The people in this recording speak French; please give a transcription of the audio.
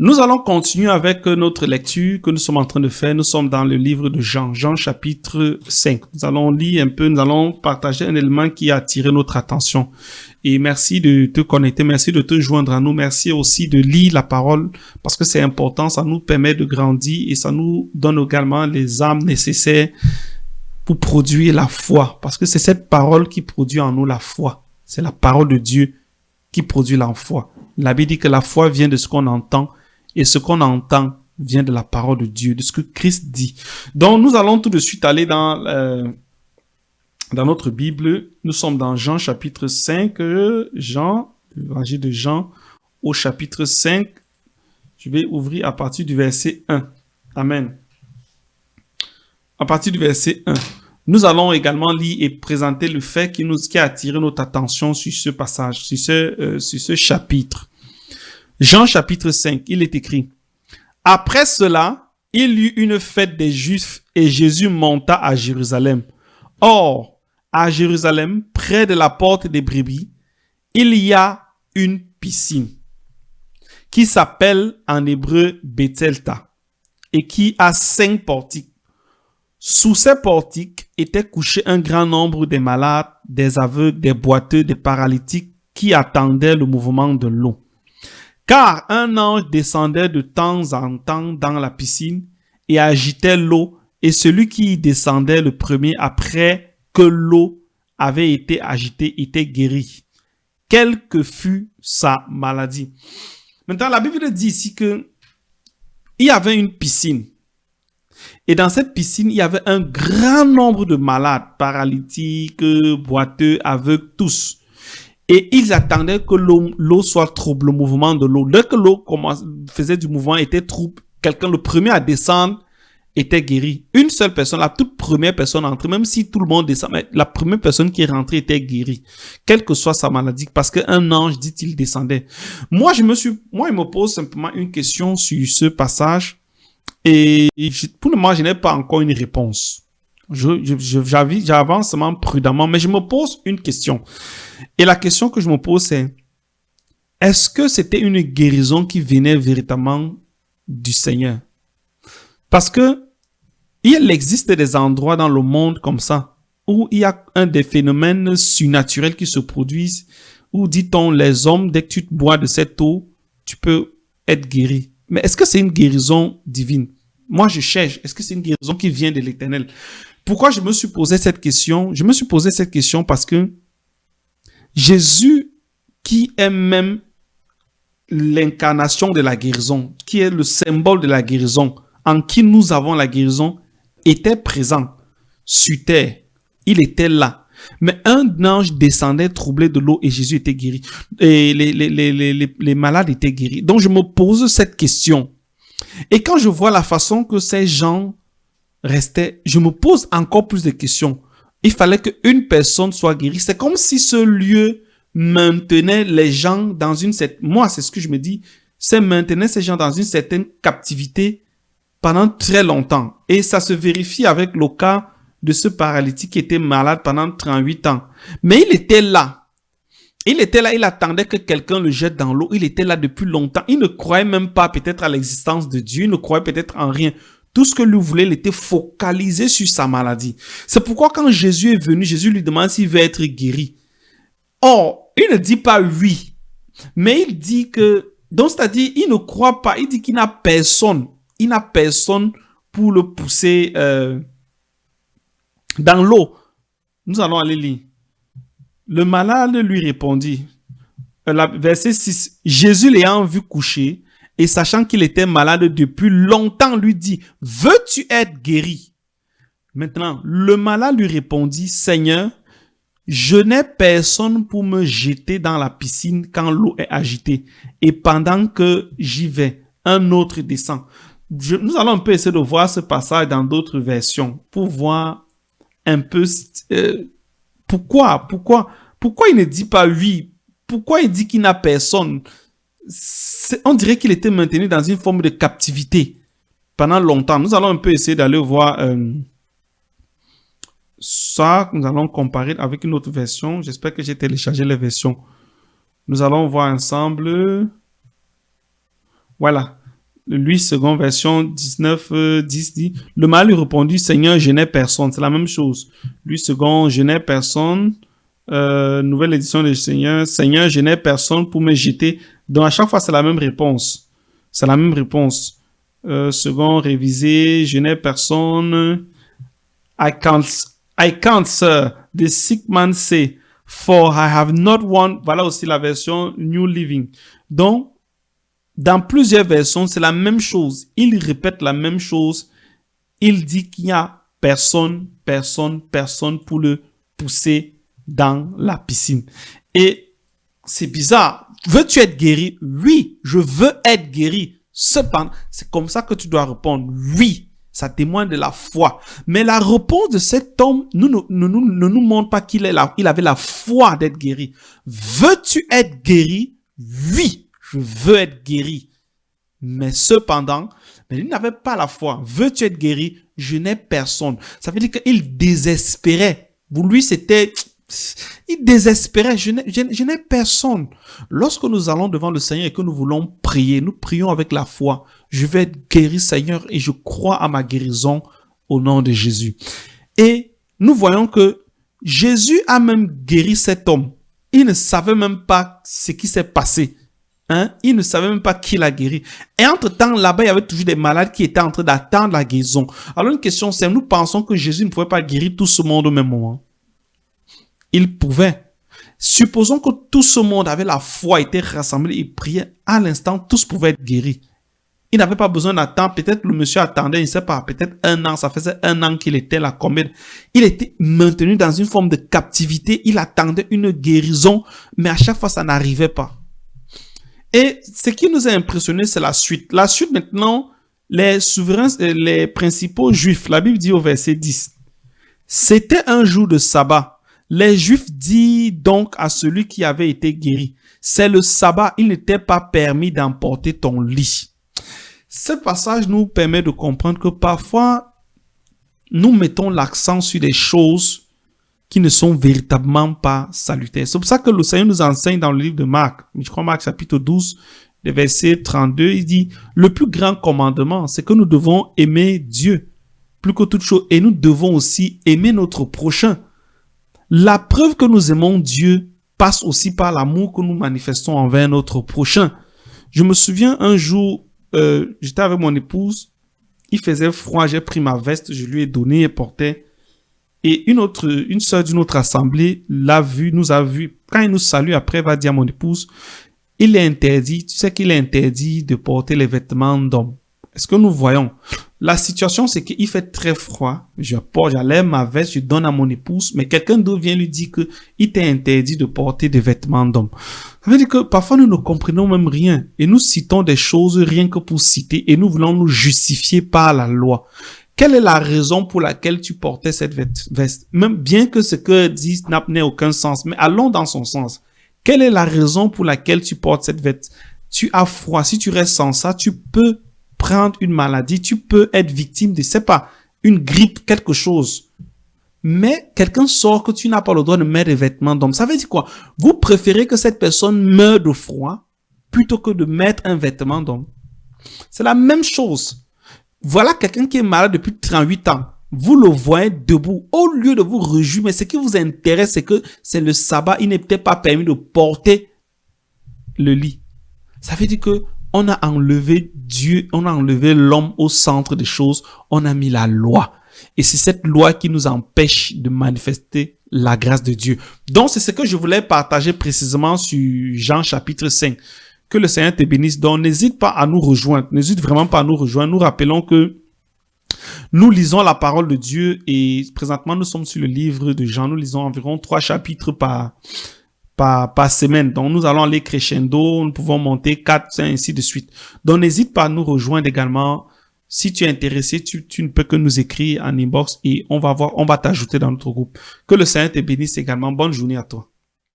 Nous allons continuer avec notre lecture que nous sommes en train de faire. Nous sommes dans le livre de Jean, Jean chapitre 5. Nous allons lire un peu, nous allons partager un élément qui a attiré notre attention. Et merci de te connecter, merci de te joindre à nous, merci aussi de lire la parole parce que c'est important, ça nous permet de grandir et ça nous donne également les armes nécessaires pour produire la foi. Parce que c'est cette parole qui produit en nous la foi. C'est la parole de Dieu qui produit la foi. La Bible dit que la foi vient de ce qu'on entend et ce qu'on entend vient de la parole de Dieu, de ce que Christ dit. Donc, nous allons tout de suite aller dans notre Bible. Nous sommes dans Jean chapitre 5. L'évangile de Jean au chapitre 5. Je vais ouvrir à partir du verset 1. Amen. À partir du verset 1. Nous allons également lire et présenter le fait qui a attiré notre attention sur ce passage, sur ce chapitre. Jean chapitre 5, il est écrit: Après cela, il y eut une fête des Juifs et Jésus monta à Jérusalem. Or, à Jérusalem, près de la porte des brebis, il y a une piscine qui s'appelle en hébreu Bethelta et qui a 5 portiques. Sous ces portiques étaient couchés un grand nombre de malades, des aveugles, des boiteux, des paralytiques qui attendaient le mouvement de l'eau. Car un ange descendait de temps en temps dans la piscine et agitait l'eau, et celui qui y descendait le premier après que l'eau avait été agitée était guéri, quelle que fût sa maladie. Maintenant, la Bible dit ici que il y avait une piscine. Et dans cette piscine, il y avait un grand nombre de malades, paralytiques, boiteux, aveugles, tous. Et ils attendaient que l'eau soit trouble, le mouvement de l'eau. Dès que l'eau faisait du mouvement, était trouble, quelqu'un, le premier à descendre, était guéri. Une seule personne, la toute première personne entrée, même si tout le monde descend, mais la première personne qui est rentrée était guérie, quelle que soit sa maladie, parce qu'un ange, dit-il, descendait. Moi, il me pose simplement une question sur ce passage. Et pour le moment, je n'ai pas encore une réponse. J'avance seulement prudemment, mais je me pose une question. Et la question que je me pose, c'est: est-ce que c'était une guérison qui venait véritablement du Seigneur? Parce que il existe des endroits dans le monde comme ça, où il y a des phénomènes surnaturels qui se produisent, où, dit-on, les hommes, dès que tu bois de cette eau, tu peux être guéri. Mais est-ce que c'est une guérison divine? Moi, je cherche. Est-ce que c'est une guérison qui vient de l'Éternel? Pourquoi je me suis posé cette question? Je me suis posé cette question parce que Jésus, qui est même l'incarnation de la guérison, qui est le symbole de la guérison, en qui nous avons la guérison, était présent sur terre. Il était là. Mais un ange descendait troublé de l'eau et Jésus était guéri. Et les malades étaient guéris. Donc, je me pose cette question. Et quand je vois la façon que ces gens restaient, je me pose encore plus de questions. Il fallait qu'une personne soit guérie. C'est comme si ce lieu maintenait les gens dans une certaine... Moi, c'est ce que je me dis. C'est maintenir ces gens dans une certaine captivité pendant très longtemps. Et ça se vérifie avec le cas de ce paralytique qui était malade pendant 38 ans. Mais il était là. Il était là, il attendait que quelqu'un le jette dans l'eau. Il était là depuis longtemps. Il ne croyait même pas peut-être à l'existence de Dieu. Il ne croyait peut-être en rien. Tout ce que lui voulait, il était focalisé sur sa maladie. C'est pourquoi quand Jésus est venu, Jésus lui demande s'il veut être guéri. Or, il ne dit pas oui. Mais il dit que... Donc, c'est-à-dire, il ne croit pas. Il dit qu'il n'a personne. Il n'a personne pour le pousser dans l'eau. Nous allons aller lire. Le malade lui répondit, verset 6, Jésus l'ayant vu coucher et sachant qu'il était malade depuis longtemps lui dit, veux-tu être guéri? Maintenant, le malade lui répondit, Seigneur, je n'ai personne pour me jeter dans la piscine quand l'eau est agitée et pendant que j'y vais, un autre descend. Nous allons un peu essayer de voir ce passage dans d'autres versions pour voir un peu pourquoi il ne dit pas oui? Pourquoi il dit qu'il n'a personne? On dirait qu'il était maintenu dans une forme de captivité pendant longtemps. Nous allons un peu essayer d'aller voir ça. Nous allons comparer avec une autre version. J'espère que j'ai téléchargé les versions. Nous allons voir ensemble. Voilà. Lui, seconde version 19, 10 dit, le mâle lui répondit, Seigneur, je n'ai personne. C'est la même chose. Lui, second, je n'ai personne. Nouvelle édition de Seigneur, Seigneur, je n'ai personne pour me jeter. Donc, à chaque fois, c'est la même réponse. C'est la même réponse. Second, révisé, je n'ai personne. I can't, sir. The sick man say, for I have not one. Voilà aussi la version New Living. Donc, dans plusieurs versions, c'est la même chose. Il répète la même chose. Il dit qu'il n'y a personne pour le pousser dans la piscine. Et c'est bizarre. Veux-tu être guéri? Oui, je veux être guéri. Cependant, c'est comme ça que tu dois répondre. Oui, ça témoigne de la foi. Mais la réponse de cet homme ne nous montre pas qu'il avait la foi d'être guéri. Veux-tu être guéri? Oui, je veux être guéri. Mais cependant, il n'avait pas la foi. Veux-tu être guéri? Je n'ai personne. Ça veut dire qu'il désespérait. Pour lui, c'était... Il désespérait. Je n'ai personne. Lorsque nous allons devant le Seigneur et que nous voulons prier, nous prions avec la foi. Je vais être guéri, Seigneur, et je crois à ma guérison au nom de Jésus. Et nous voyons que Jésus a même guéri cet homme. Il ne savait même pas ce qui s'est passé. Il ne savait même pas qui l'a guéri. Et entre-temps, là-bas, il y avait toujours des malades qui étaient en train d'attendre la guérison. Alors une question, c'est nous pensons que Jésus ne pouvait pas guérir tout ce monde au même moment. Il pouvait. Supposons que tout ce monde avait la foi, était rassemblé et priait. À l'instant, tous pouvaient être guéris. Il n'avait pas besoin d'attendre. Peut-être le monsieur attendait, il ne sait pas, peut-être 1 an. Ça faisait 1 an qu'il était là. Combien? Il était maintenu dans une forme de captivité. Il attendait une guérison, mais à chaque fois, ça n'arrivait pas. Et ce qui nous a impressionné, c'est la suite. La suite, maintenant, les souverains, les principaux juifs, la Bible dit au verset 10, c'était un jour de sabbat. Les Juifs disent donc à celui qui avait été guéri, c'est le sabbat, il n'était pas permis d'emporter ton lit. Ce passage nous permet de comprendre que parfois, nous mettons l'accent sur des choses qui ne sont véritablement pas salutaires. C'est pour ça que le Seigneur nous enseigne dans le livre de Marc, je crois Marc chapitre 12, le verset 32, il dit, le plus grand commandement, c'est que nous devons aimer Dieu plus que toute chose et nous devons aussi aimer notre prochain. La preuve que nous aimons Dieu passe aussi par l'amour que nous manifestons envers notre prochain. Je me souviens un jour, j'étais avec mon épouse, il faisait froid, j'ai pris ma veste, je lui ai donné et porté. Et une sœur d'une autre assemblée l'a vu, nous a vu. Quand il nous salue, après, il va dire à mon épouse, il est interdit, tu sais qu'il est interdit de porter les vêtements d'homme. Est-ce que nous voyons? La situation, c'est qu'il fait très froid. J'enlève ma veste, je donne à mon épouse, mais quelqu'un d'autre vient lui dire que il t'est interdit de porter des vêtements d'homme. Ça veut dire que parfois nous ne comprenons même rien et nous citons des choses rien que pour citer et nous voulons nous justifier par la loi. Quelle est la raison pour laquelle tu portais cette veste? Même bien que ce que dit Snap n'ait aucun sens, mais allons dans son sens. Quelle est la raison pour laquelle tu portes cette veste? Tu as froid. Si tu restes sans ça, tu peux prendre une maladie, tu peux être victime de, c'est pas, une grippe, quelque chose. Mais quelqu'un sort que tu n'as pas le droit de mettre des vêtements d'homme. Ça veut dire quoi? Vous préférez que cette personne meure de froid plutôt que de mettre un vêtement d'homme. C'est la même chose. Voilà quelqu'un qui est malade depuis 38 ans. Vous le voyez debout. Au lieu de vous réjouir, mais ce qui vous intéresse, c'est que c'est le sabbat. Il n'est peut-être pas permis de porter le lit. Ça veut dire que on a enlevé Dieu, on a enlevé l'homme au centre des choses, on a mis la loi. Et c'est cette loi qui nous empêche de manifester la grâce de Dieu. Donc, c'est ce que je voulais partager précisément sur Jean chapitre 5. Que le Seigneur te bénisse. Donc, n'hésite pas à nous rejoindre. N'hésite vraiment pas à nous rejoindre. Nous rappelons que nous lisons la parole de Dieu et présentement, nous sommes sur le livre de Jean. Nous lisons environ 3 chapitres par semaine. Donc, nous allons aller crescendo, nous pouvons monter 4, 5, ainsi de suite. Donc, n'hésite pas à nous rejoindre également. Si tu es intéressé, tu ne peux que nous écrire en inbox et on va t'ajouter dans notre groupe. Que le Seigneur te bénisse également. Bonne journée à toi.